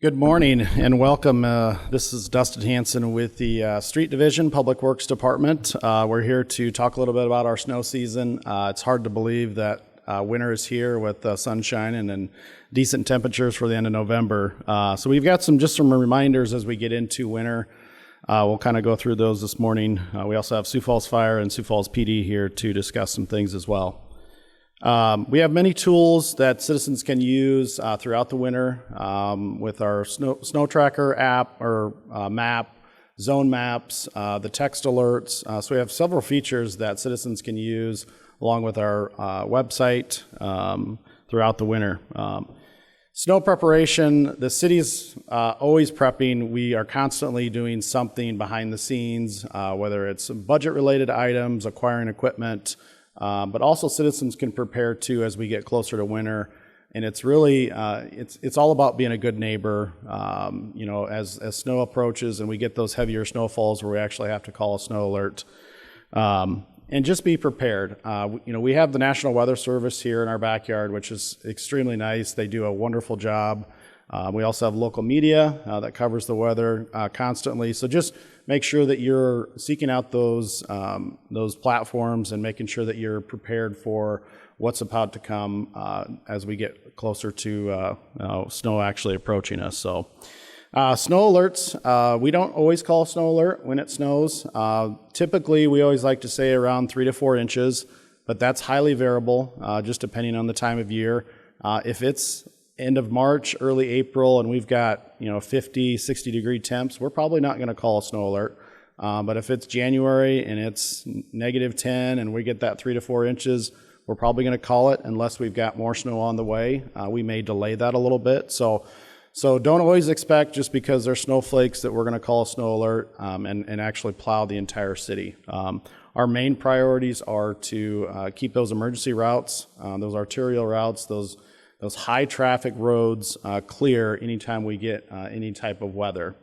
Good morning and welcome. This is Dustin Hanson with the Street Division, Public Works Department. We're here to talk a little bit about our snow season. It's hard to believe that winter is here with sunshine and decent temperatures for the end of November. So we've got some reminders as we get into winter. We'll kind of go through those this morning. We also have Sioux Falls Fire and Sioux Falls PD here to discuss some things as well. We have many tools that citizens can use throughout the winter with our snow tracker app or map, zone maps, the text alerts. So we have several features that citizens can use along with our website throughout the winter. Snow preparation, the city's always prepping. We are constantly doing something behind the scenes, whether it's budget-related items, acquiring equipment, but also citizens can prepare too as we get closer to winter. And it's really, it's all about being a good neighbor, as snow approaches and we get those heavier snowfalls where we actually have to call a snow alert. And just be prepared. We have the National Weather Service here in our backyard, which is extremely nice. They do a wonderful job. We also have local media that covers the weather constantly. So just make sure that you're seeking out those platforms and making sure that you're prepared for what's about to come as we get closer to snow actually approaching us. So snow alerts, we don't always call snow alert when it snows. Typically, we always like to say around 3 to 4 inches, but that's highly variable, just depending on the time of year. If it's end of March, early April, and we've got 50, 60 degree temps, we're probably not going to call a snow alert. But if it's January and it's -10 and we get that 3 to 4 inches, we're probably going to call it unless we've got more snow on the way. We may delay that a little bit. So don't always expect just because there's snowflakes that we're going to call a snow alert and actually plow the entire city. Our main priorities are to keep those emergency routes, those arterial routes, those high traffic roads clear anytime we get any type of weather.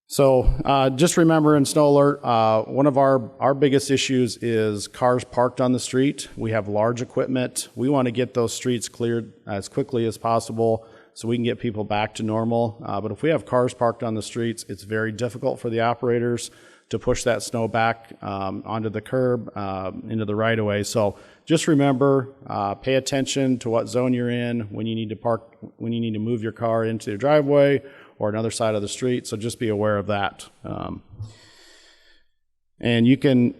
So just remember in snow alert, one of our biggest issues is cars parked on the street. We have large equipment. We want to get those streets cleared as quickly as possible so we can get people back to normal. But if we have cars parked on the streets, it's very difficult for the operators to push that snow back onto the curb, into the right of way. So just remember, pay attention to what zone you're in when you need to park, when you need to move your car into your driveway or another side of the street. So just be aware of that. And you can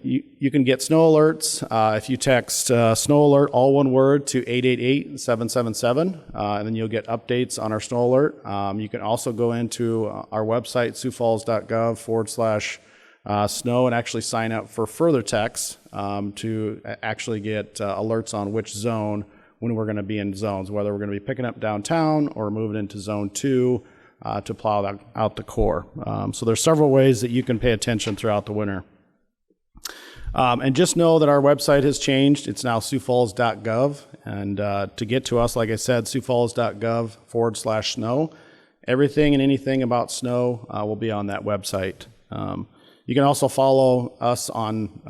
get snow alerts if you text snow alert, all one word, to 888-777, and then you'll get updates on our snow alert. You can also go into our website, siouxfalls.gov/snow, and actually sign up for further texts to actually get alerts on which zone when we're going to be in zones, whether we're going to be picking up downtown or moving into zone 2 to plow out the core. So there's several ways that you can pay attention throughout the winter. And just know that our website has changed. It's now siouxfalls.gov. And to get to us, like I said, siouxfalls.gov/snow. Everything and anything about snow will be on that website. You can also follow us on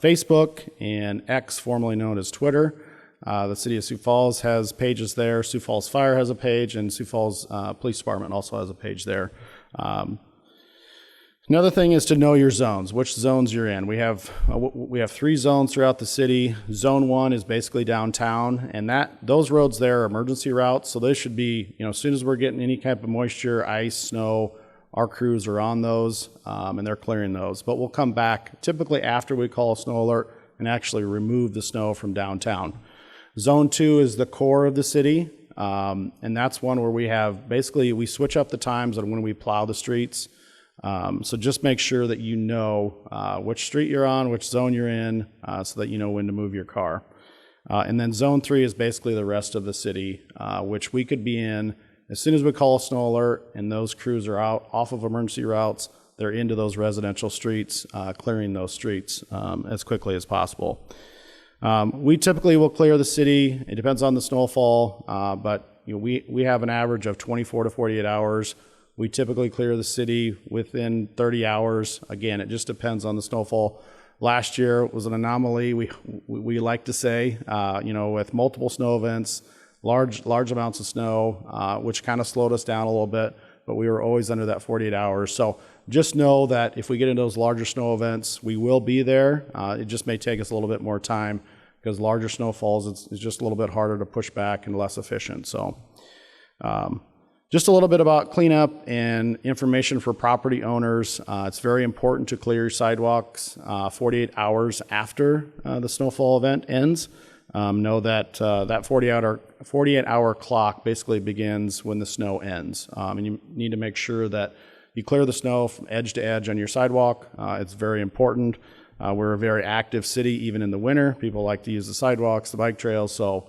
Facebook and X, formerly known as Twitter. The City of Sioux Falls has pages there. Sioux Falls Fire has a page, and Sioux Falls Police Department also has a page there. Another thing is to know your zones, which zones you're in. We have 3 zones throughout the city. Zone 1 is basically downtown, and those roads there are emergency routes, so they should be, as soon as we're getting any type of moisture, ice, snow, our crews are on those, and they're clearing those. But we'll come back typically after we call a snow alert and actually remove the snow from downtown. Zone 2 is the core of the city, and that's one where we switch up the times on when we plow the streets. So just make sure that you know which street you're on, which zone you're in, so that you know when to move your car. And then Zone 3 is basically the rest of the city, which we could be in as soon as we call a snow alert and those crews are out off of emergency routes. They're into those residential streets, clearing those streets as quickly as possible. We typically will clear the city. It depends on the snowfall, but we have an average of 24 to 48 hours. We typically clear the city within 30 hours. Again, it just depends on the snowfall. Last year was an anomaly, we like to say, with multiple snow events. large amounts of snow, which kind of slowed us down a little bit, but we were always under that 48 hours. So just know that if we get into those larger snow events, we will be there. It just may take us a little bit more time because larger snowfalls, it's just a little bit harder to push back and less efficient. So just a little bit about cleanup and information for property owners. It's very important to clear your sidewalks 48 hours after the snowfall event ends. Know that that 48-hour clock basically begins when the snow ends. And you need to make sure that you clear the snow from edge to edge on your sidewalk. It's very important. We're a very active city, even in the winter. People like to use the sidewalks, the bike trails, so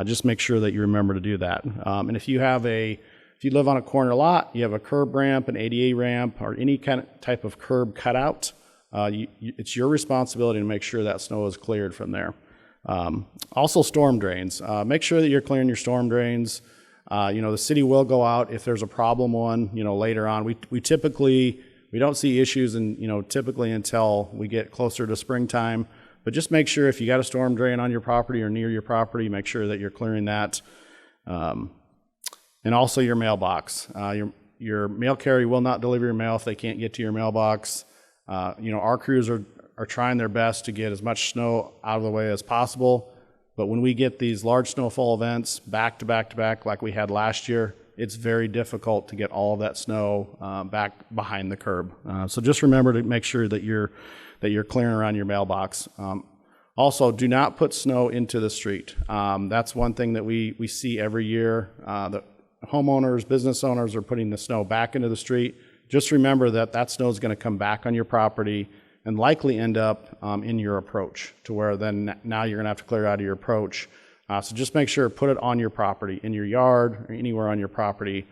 just make sure that you remember to do that. And if you live on a corner lot, you have a curb ramp, an ADA ramp, or any kind of type of curb cutout, it's your responsibility to make sure that snow is cleared from there. Also storm drains. Make sure that you're clearing your storm drains. The city will go out if there's a problem one, later on. We typically don't see issues typically until we get closer to springtime, but just make sure if you got a storm drain on your property or near your property, make sure that you're clearing that. And also your mailbox. Your mail carrier will not deliver your mail if they can't get to your mailbox. Our crews are trying their best to get as much snow out of the way as possible. But when we get these large snowfall events back to back to back like we had last year, it's very difficult to get all of that snow back behind the curb. So just remember to make sure that you're clearing around your mailbox. Also, do not put snow into the street. That's one thing that we see every year. The homeowners, business owners are putting the snow back into the street. Just remember that snow is going to come back on your property and likely end up in your approach, to where then now you're going to have to clear out of your approach. So just make sure, put it on your property, in your yard or anywhere on your property,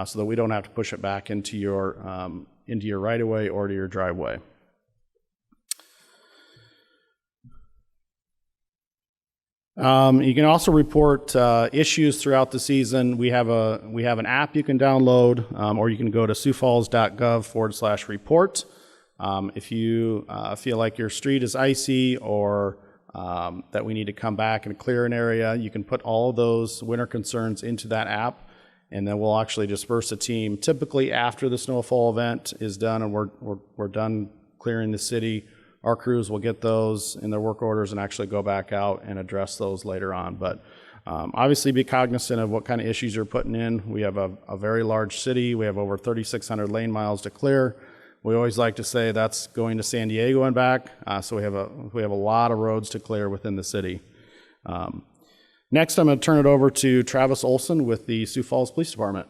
so that we don't have to push it back into your right-of-way or to your driveway. You can also report issues throughout the season. We have an app you can download, or you can go to siouxfalls.gov/report. If you feel like your street is icy or that we need to come back and clear an area, you can put all of those winter concerns into that app, and then we'll actually disperse a team. Typically after the snowfall event is done and we're done clearing the city, our crews will get those in their work orders and actually go back out and address those later on. But obviously be cognizant of what kind of issues you're putting in. We have a very large city. We have over 3,600 lane miles to clear. We always like to say that's going to San Diego and back. So we have a lot of roads to clear within the city. Next, I'm going to turn it over to Travis Olson with the Sioux Falls Police Department.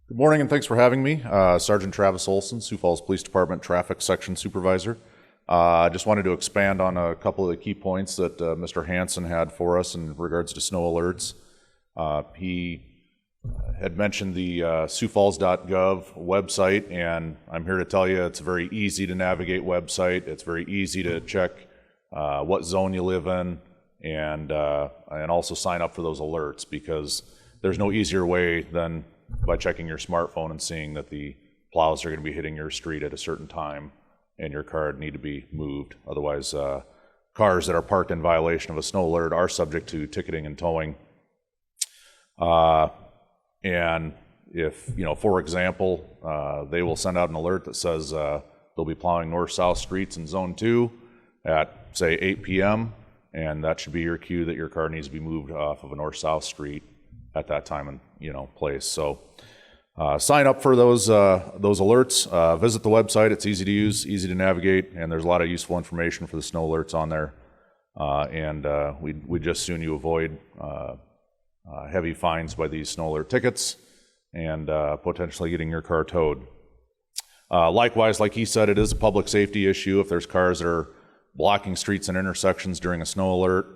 Good morning, and thanks for having me. Sergeant Travis Olson, Sioux Falls Police Department Traffic Section Supervisor. I just wanted to expand on a couple of the key points that Mr. Hansen had for us in regards to snow alerts. He had mentioned the siouxfalls.gov website, and I'm here to tell you it's a very easy to navigate website. It's very easy to check what zone you live in, and also sign up for those alerts, because there's no easier way than by checking your smartphone and seeing that the plows are going to be hitting your street at a certain time and your car need to be moved. Otherwise, cars that are parked in violation of a snow alert are subject to ticketing and towing. And if, for example, they will send out an alert that says they'll be plowing north-south streets in Zone 2 at, say, 8 p.m., and that should be your cue that your car needs to be moved off of a north-south street at that time and place. So sign up for those alerts. Visit the website. It's easy to use, easy to navigate, and there's a lot of useful information for the snow alerts on there. And we'd just soon you avoid heavy fines by these snow alert tickets and potentially getting your car towed. Likewise, like he said, it is a public safety issue. If there's cars that are blocking streets and intersections during a snow alert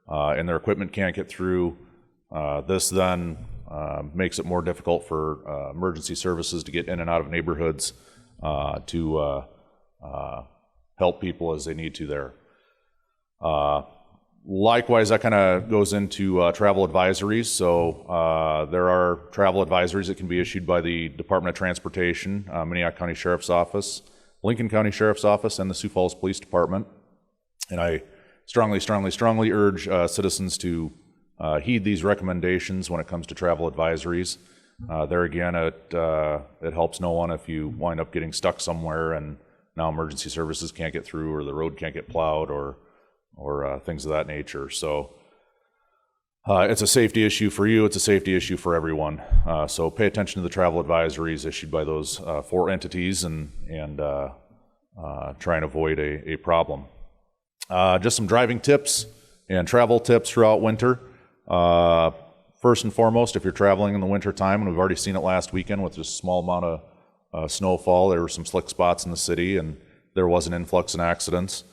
and their equipment can't get through, this then makes it more difficult for emergency services to get in and out of neighborhoods to help people as they need to there. Likewise, that kind of goes into travel advisories. So there are travel advisories that can be issued by the Department of Transportation, Minnehaha County Sheriff's Office, Lincoln County Sheriff's Office and the Sioux Falls Police Department. And I strongly urge citizens to heed these recommendations when it comes to travel advisories. There again, it helps no one if you wind up getting stuck somewhere and now emergency services can't get through, or the road can't get plowed, or things of that nature. So it's a safety issue for you. It's a safety issue for everyone. So pay attention to the travel advisories issued by those 4 entities and try and avoid a problem. Just some driving tips and travel tips throughout winter. First and foremost, if you're traveling in the winter time, and we've already seen it last weekend with just a small amount of snowfall, there were some slick spots in the city and there was an influx in accidents.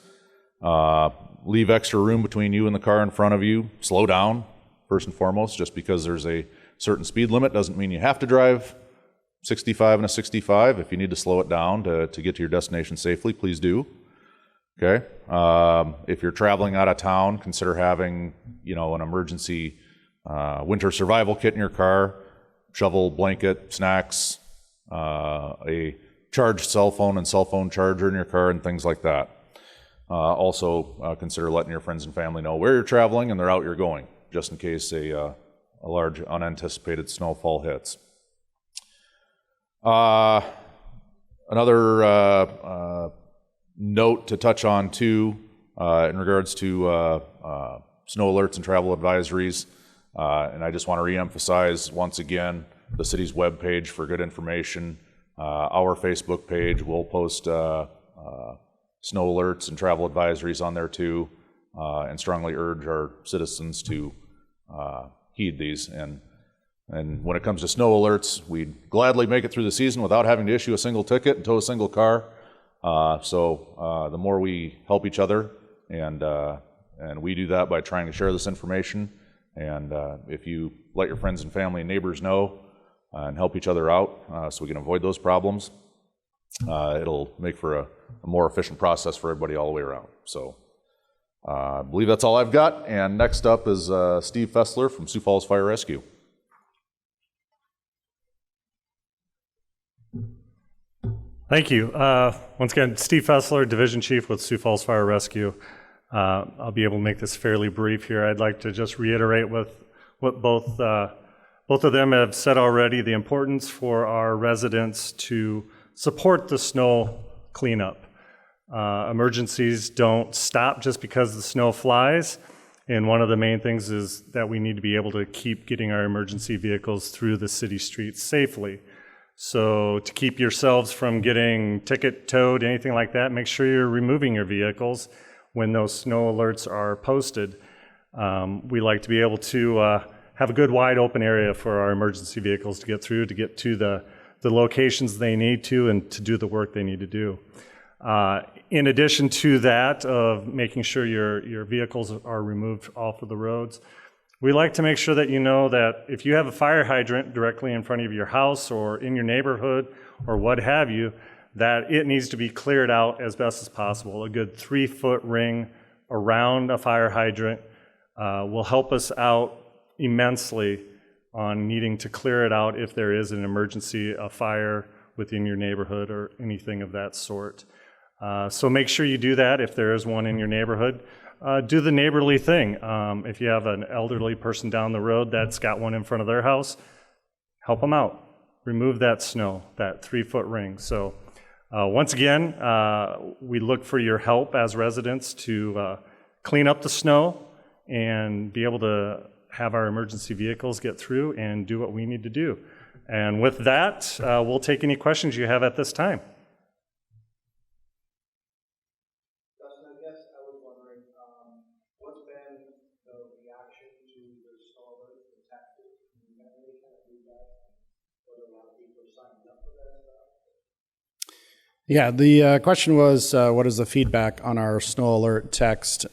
Leave extra room between you and the car in front of you. Slow down, first and foremost. Just because there's a certain speed limit doesn't mean you have to drive 65 and a 65. If you need to slow it down to get to your destination safely, please do. Okay. If you're traveling out of town, consider having, an emergency winter survival kit in your car, shovel, blanket, snacks, a charged cell phone and cell phone charger in your car, and things like that. Also, consider letting your friends and family know where you're traveling and the route you're going, just in case a large unanticipated snowfall hits. Another note to touch on too, in regards to snow alerts and travel advisories, and I just want to reemphasize once again the city's webpage for good information. Our Facebook page will post snow alerts and travel advisories on there too, and strongly urge our citizens to heed these. And when it comes to snow alerts, we'd gladly make it through the season without having to issue a single ticket and tow a single car. So the more we help each other, and we do that by trying to share this information. And if you let your friends and family and neighbors know and help each other out, so we can avoid those problems, it'll make for a more efficient process for everybody all the way around. So I believe that's all I've got. And next up is Steve Fessler from Sioux Falls Fire Rescue. Thank you. Once again, Steve Fessler, Division Chief with Sioux Falls Fire Rescue. I'll be able to make this fairly brief here. I'd like to just reiterate with what both of them have said already, the importance for our residents to support the snow cleanup. Emergencies don't stop just because the snow flies, and one of the main things is that we need to be able to keep getting our emergency vehicles through the city streets safely. So to keep yourselves from getting ticket towed, anything like that, make sure you're removing your vehicles when those snow alerts are posted. We like to be able to have a good wide open area for our emergency vehicles to get through, to get to the locations they need to, and to do the work they need to do. In addition to that, of making sure your vehicles are removed off of the roads, we like to make sure that you know that if you have a fire hydrant directly in front of your house or in your neighborhood or what have you, that it needs to be cleared out as best as possible. A good 3-foot ring around a fire hydrant will help us out immensely on needing to clear it out if there is an emergency, a fire within your neighborhood or anything of that sort. So make sure you do that if there is one in your neighborhood. Do the neighborly thing. If you have an elderly person down the road that's got one in front of their house, help them out. Remove that snow, that 3-foot ring. So once again, we look for your help as residents to clean up the snow and be able to have our emergency vehicles get through and do what we need to do. And with that, we'll take any questions you have at this time. Yeah, the question was, what is the feedback on our snow alert text?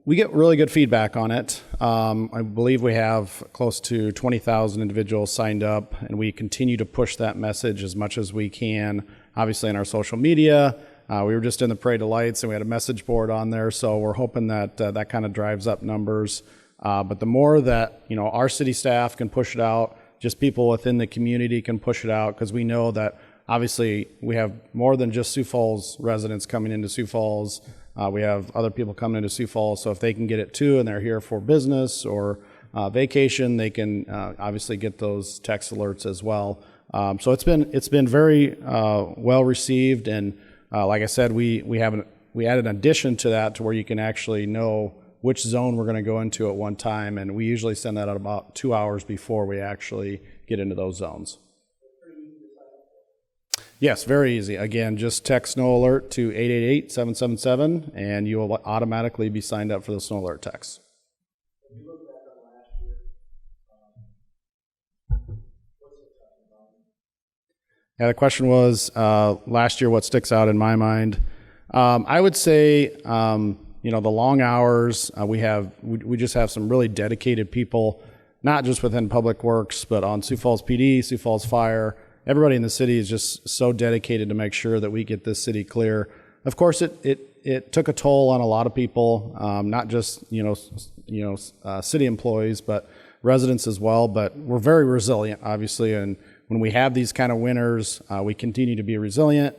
We get really good feedback on it. I believe we have close to 20,000 individuals signed up, and we continue to push that message as much as we can, obviously in our social media. We were just in the Parade of Lights, and we had a message board on there, so we're hoping that that kind of drives up numbers. But the more that our city staff can push it out, just people within the community can push it out, because we know that obviously we have more than just Sioux Falls residents coming into Sioux Falls. We have other people coming into Sioux Falls, so if they can get it too and they're here for business or vacation, they can obviously get those text alerts as well. So it's been very well received, and like I said, we added an addition to that to where you can actually know which zone we're going to go into at one time, and we usually send that out about 2 hours before we actually get into those zones. Yes, very easy. Again, just text snow alert to 888-777, and you will automatically be signed up for the snow alert text. Yeah, the question was last year, what sticks out in my mind? I would say, the long hours. We just have some really dedicated people, not just within Public Works, but on Sioux Falls PD, Sioux Falls Fire. Everybody in the city is just so dedicated to make sure that we get this city clear. Of course, it took a toll on a lot of people, not just city employees, but residents as well. But we're very resilient, obviously, and when we have these kind of winters, we continue to be resilient,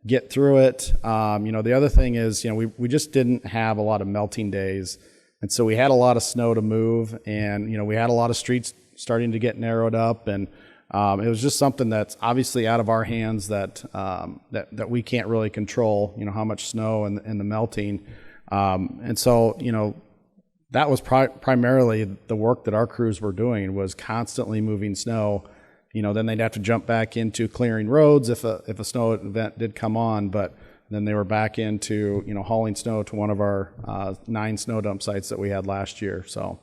get through it. The other thing is, we just didn't have a lot of melting days, and so we had a lot of snow to move, and we had a lot of streets starting to get narrowed up, and it was just something that's obviously out of our hands that we can't really control. How much snow and the melting, and so that was primarily the work that our crews were doing, was constantly moving snow. Then they'd have to jump back into clearing roads if a snow event did come on, but then they were back into hauling snow to one of our 9 snow dump sites that we had last year. So